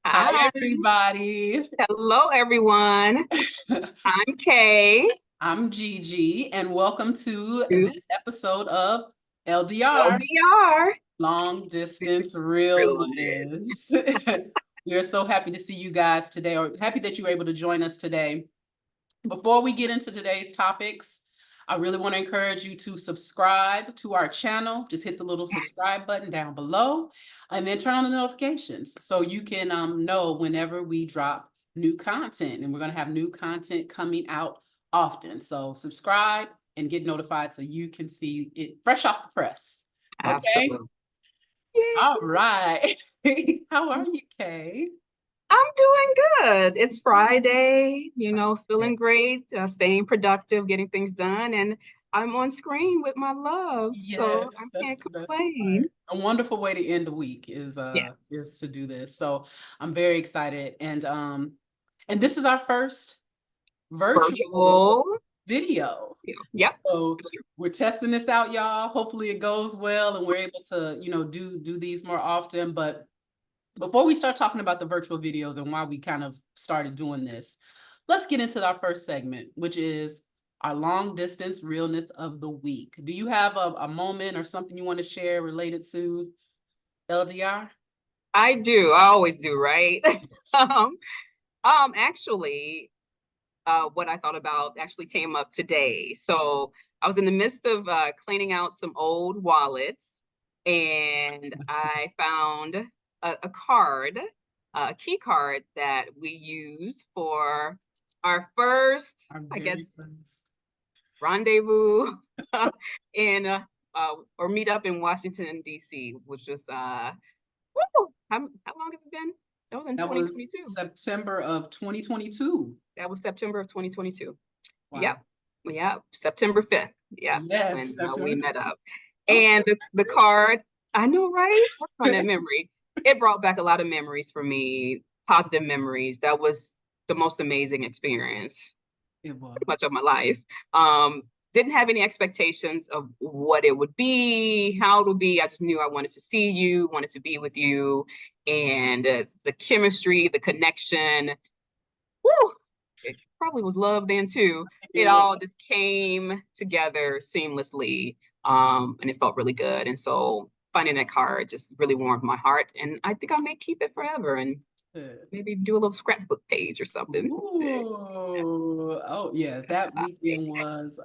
Hi, Hi, everybody. hello everyone. I'm Kay. I'm Gigi, and welcome to To this episode of LDR, LDR. Long Distance Realness. Realness. We are so happy to see you guys today, or happy that you were able to join us today. Before we get into today's topics, I really want to encourage you to subscribe to our channel. Just hit the little subscribe button down below and then turn on the notifications so you can know whenever we drop new content. And we're going to have new content coming out often. So subscribe and get notified so you can see it fresh off the press. Okay? Absolutely. Yay. All right. How are you, Kay? I'm doing good. It's Friday, feeling great, staying productive, getting things done, and I'm on screen with my love, so I Yes, that's can't the best part. complain. A wonderful way to end the week Yeah, is to do this. So I'm very excited. And this is our first virtual virtual. video. Yeah, yep, So that's true. we're testing this out, y'all. Hopefully it goes well and we're able to, do these more often. But before we start talking about the virtual videos and why we kind of started doing this, let's get into our first segment, which is our long distance realness of the week. Do you have a moment or something you want to share related to LDR? I do. I always do, right? Yes. um, actually, what I thought about actually came up today. So I was in the midst of cleaning out some old wallets, and I found a card, a key card that we used for our first, Our I very guess, first. rendezvous in or meet up in Washington, D.C., which was woo, how long has it been? That was in That was 2022. September of 2022. That was September of 2022. Yep. Wow. Yep. September 5th. Yep. Yes, When we September. met up. Okay. And the card, I know, right? Working on that memory. It brought back a lot of memories for me, positive memories. That was the most amazing experience It was. pretty much of my life. Um, didn't have any expectations of what it would be, how it would be. I just knew I wanted to see you, wanted to be with you, and the chemistry, the connection. Woo, it probably was love then too. It It was. all just came together seamlessly, and it felt really good. And so finding that card just really warmed my heart, and I think I may keep it forever and Good. maybe do a little scrapbook page or something. Ooh. Oh yeah, that weekend was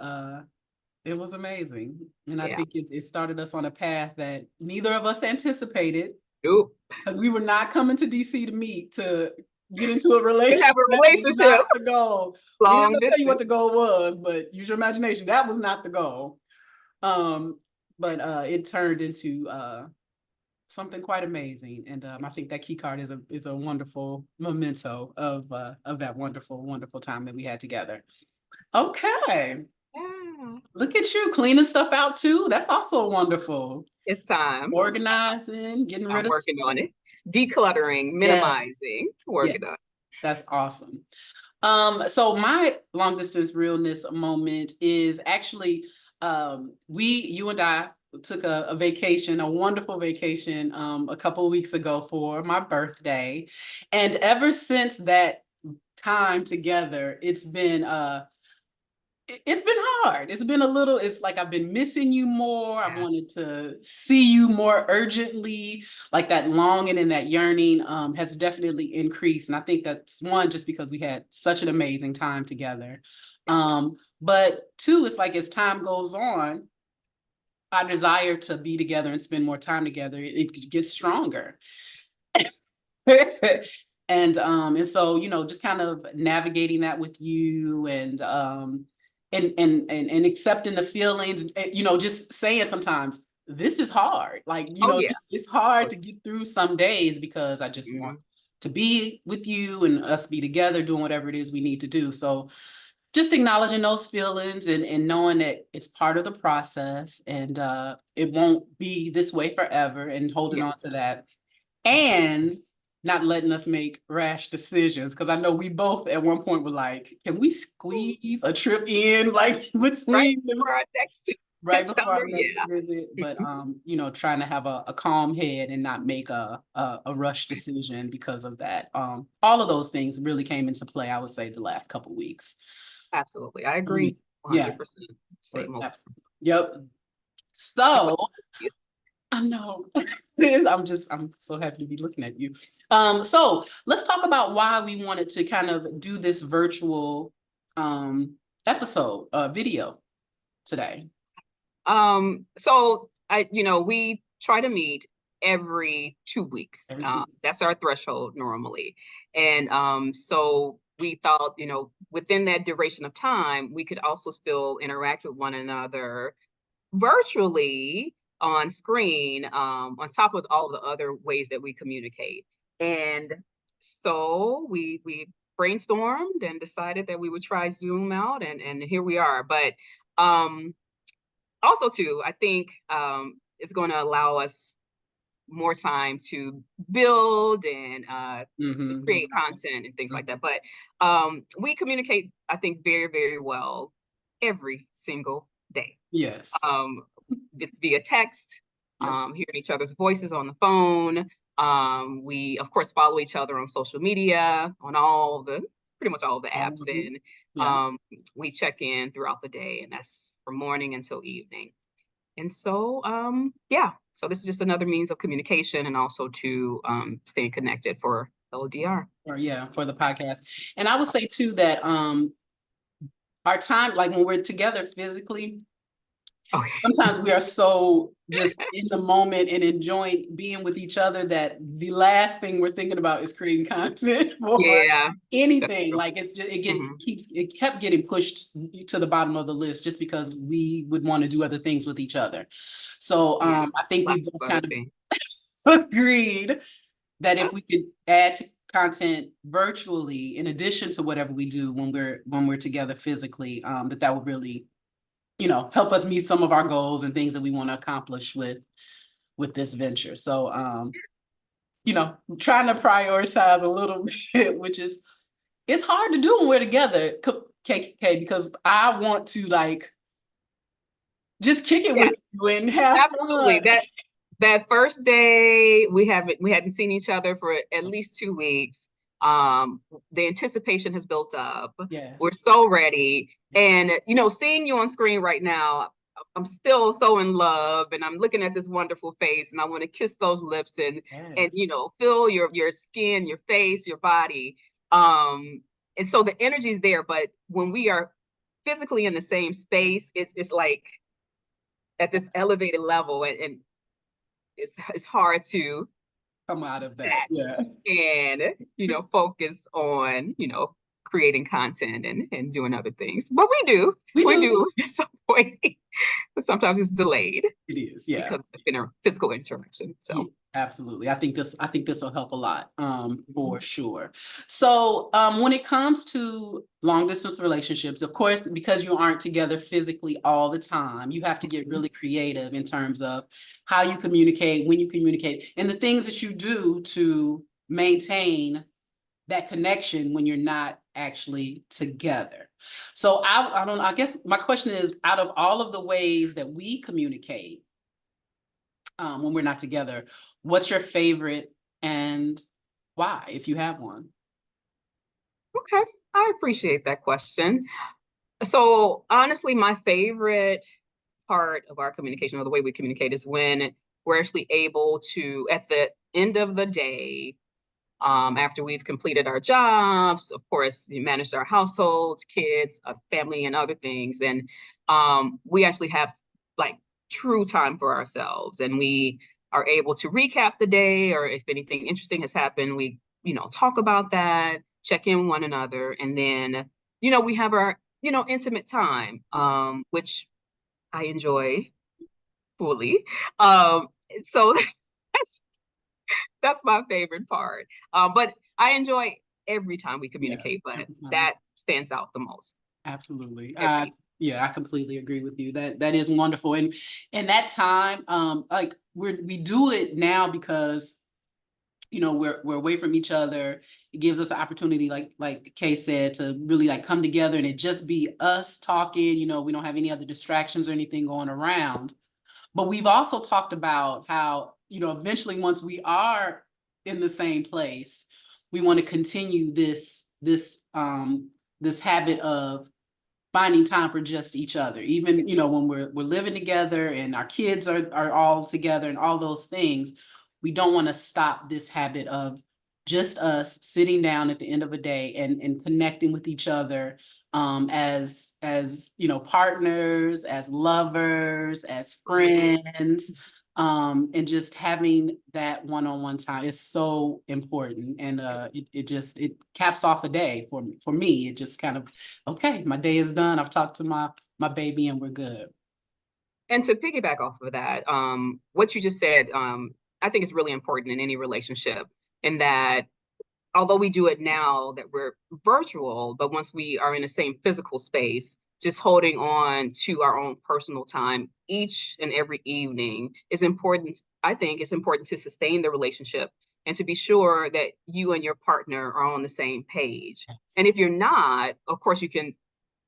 it was amazing. And I Yeah. think it started us on a path that neither of us anticipated Nope. because we were not coming to DC to meet to get into a We relationship. have a That was relationship not the goal. We ain't long gonna tell you what distance. the goal was, but use your imagination. That was not the goal. Um, but it turned into something quite amazing. And I think that key card is a wonderful memento of that wonderful, wonderful time that we had together. Okay. Yeah. Look at you cleaning stuff out too. That's also wonderful. It's time. Organizing, getting rid I'm of working on stuff. it. Decluttering, Yes, minimizing, yes, working on it. that's awesome. So my long distance realness moment is actually you and I took a vacation, a wonderful vacation, a couple of weeks ago for my birthday. And ever since that time together, it's been hard. It's been a little, it's like I've been missing you more. I Yeah. wanted to see you more urgently. Like that longing and that yearning has definitely increased. And I think that's one, just because we had such an amazing time together. But two, it's like as time goes on, our desire to be together and spend more time together, it gets stronger. And so just kind of navigating that with you and accepting the feelings, and, just saying sometimes this is hard, like Oh yeah. this it's hard Oh, to get through some days because I just want mhm. to be with you and us be together doing whatever it is we need to do. So just acknowledging those feelings and knowing that it's part of the process, and it won't be this way forever, and holding Yeah. on to that, and not letting us make rash decisions. Because I know we both at one point were like, can we squeeze a trip in like Right between the for our next. right Tell before our her, next yeah. visit, but trying to have a calm head and not make a rush decision because of that. All of those things really came into play, I would say, the last couple weeks. Absolutely. I Yeah, agree yeah, 100%. Same old. absolutely. Yep. Like what So you I know. I'm so happy to be looking at you. So let's talk about why we wanted to kind of do this virtual episode, video today. So we try to meet every 2 weeks. Every 2 weeks. That's our threshold normally. And so we thought, within that duration of time, we could also still interact with one another virtually on screen, on top of all the other ways that we communicate. And so we brainstormed and decided that we would try Zoom out, and here we are. But um also too, I think it's going to allow us more time to build and Mm-hmm. create content and things like Mm-hmm. that. But we communicate, I think, very, very well every single day. Yes. Um, it's via text, Yep. hearing each other's voices on the phone. We, of course, follow each other on social media, on pretty much all the apps. Mhm. And Yeah. we check in throughout the day, and that's from morning until evening. And so, yeah, so this is just another means of communication and also to staying connected for LDR. Or yeah, for the podcast. And I would say too that our time, like when we're together physically, Okay. sometimes we are so just in the moment and enjoying being with each other that the last thing we're thinking about is creating content for Yeah, that's anything. true. Like Hmm. it kept getting pushed to the bottom of the list just because we would want to do other things with each other. So Yeah, I think we lots both of other kind of things. agreed that if we could add to content virtually in addition to whatever we do when we're together physically, that would really help us meet some of our goals and things that we want to accomplish with this venture. So trying to prioritize a little bit, which is it's hard to do when we're together, KK, because I want to like just kick it with Yes, you and have absolutely. fun. That first day we hadn't seen each other for at least 2 weeks. The anticipation has built up. We're Yes. so ready. Yeah. And seeing you on screen right now, I'm still so in love and I'm looking at this wonderful face and I want to kiss those lips and Yes. feel your skin, your face, your body. Um, and so the energy is there, but when we are physically in the same space, it's like at this elevated level and it's hard to Come out of that. detach Yeah. and focus on creating content and doing other things, but We we do. do at some point. But sometimes it's delayed It is. Yeah. because of physical interaction. Yeah, So absolutely. I think this will help a lot, for sure. So, when it comes to long distance relationships, of course, because you aren't together physically all the time, you have to get really creative in terms of how you communicate, when you communicate, and the things that you do to maintain that connection when you're not actually together. So I don't know, I guess my question is, out of all of the ways that we communicate, when we're not together, what's your favorite and why, if you have one? okay, I appreciate that question. So honestly, my favorite part of our communication or the way we communicate is when we're actually able to, at the end of the day, after we've completed our jobs, of course, we managed our households, kids, family, and other things. And we actually have like true time for ourselves. And we are able to recap the day, or if anything interesting has happened, we, talk about that, check in with one another. And then, we have our, intimate time, which I enjoy fully. Um, so that's that's my favorite part. But I enjoy every time we Yeah, communicate, but every time. that stands out the most Absolutely. every. Yeah, I completely agree with you. That is wonderful. And that time, like we do it now because we're away from each other. It gives us an opportunity, like Kay said, to really like come together and it just be us talking. We don't have any other distractions or anything going around. But we've also talked about how, eventually once we are in the same place, we want to continue this habit of finding time for just each other, even when we're living together and our kids are all together and all those things. We don't want to stop this habit of just us sitting down at the end of a day and connecting with each other, as partners, as lovers, as friends, and just having that one-on-one time is so important. And it caps off a day for me. It just kind of, okay, my day is done. I've talked to my baby and we're good. And to piggyback off of that, what you just said, I think is really important in any relationship, in that although we do it now that we're virtual, but once we are in the same physical space, just holding on to our own personal time each and every evening is important. I think it's important to sustain the relationship and to be sure that you and your partner are on the same page. And if Yes. you're not, of course, you can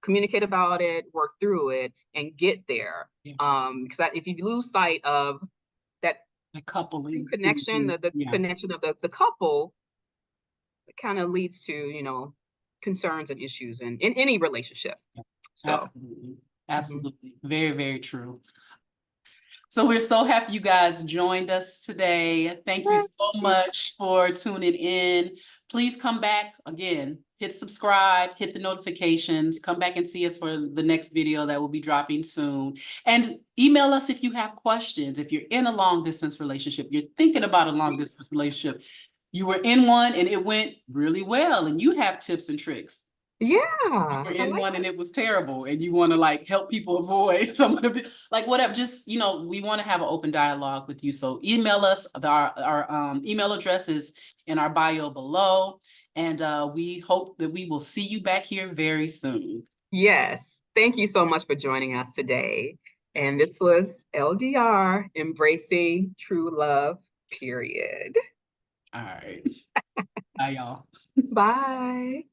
communicate about it, work through it, and get there. Yeah. Because if you lose sight of that The true coupling. connection, Mhm. the Yeah. connection of the couple, it kind of leads to, concerns and issues in any relationship. Yeah. So, Absolutely. mhm. Absolutely. Very, very true. So we're so happy you guys joined us today. Thank you so much for tuning in. Please come back again, hit subscribe, hit the notifications, come back and see us for the next video that will be dropping soon. And email us if you have questions. If you're in a long distance relationship, you're thinking about a long distance relationship, you were in one and it went really well, and you have tips and tricks. Yeah, You were I in like one and that. it was terrible and you want to like help people avoid some of the, like whatever, just we want to have an open dialogue with you. So email us. Our email address is in our bio below, and we hope that we will see you back here very soon. Yes. Thank you so much for joining us today. And this was LDR, Embracing True Love, period. All right. Bye, y'all. Bye.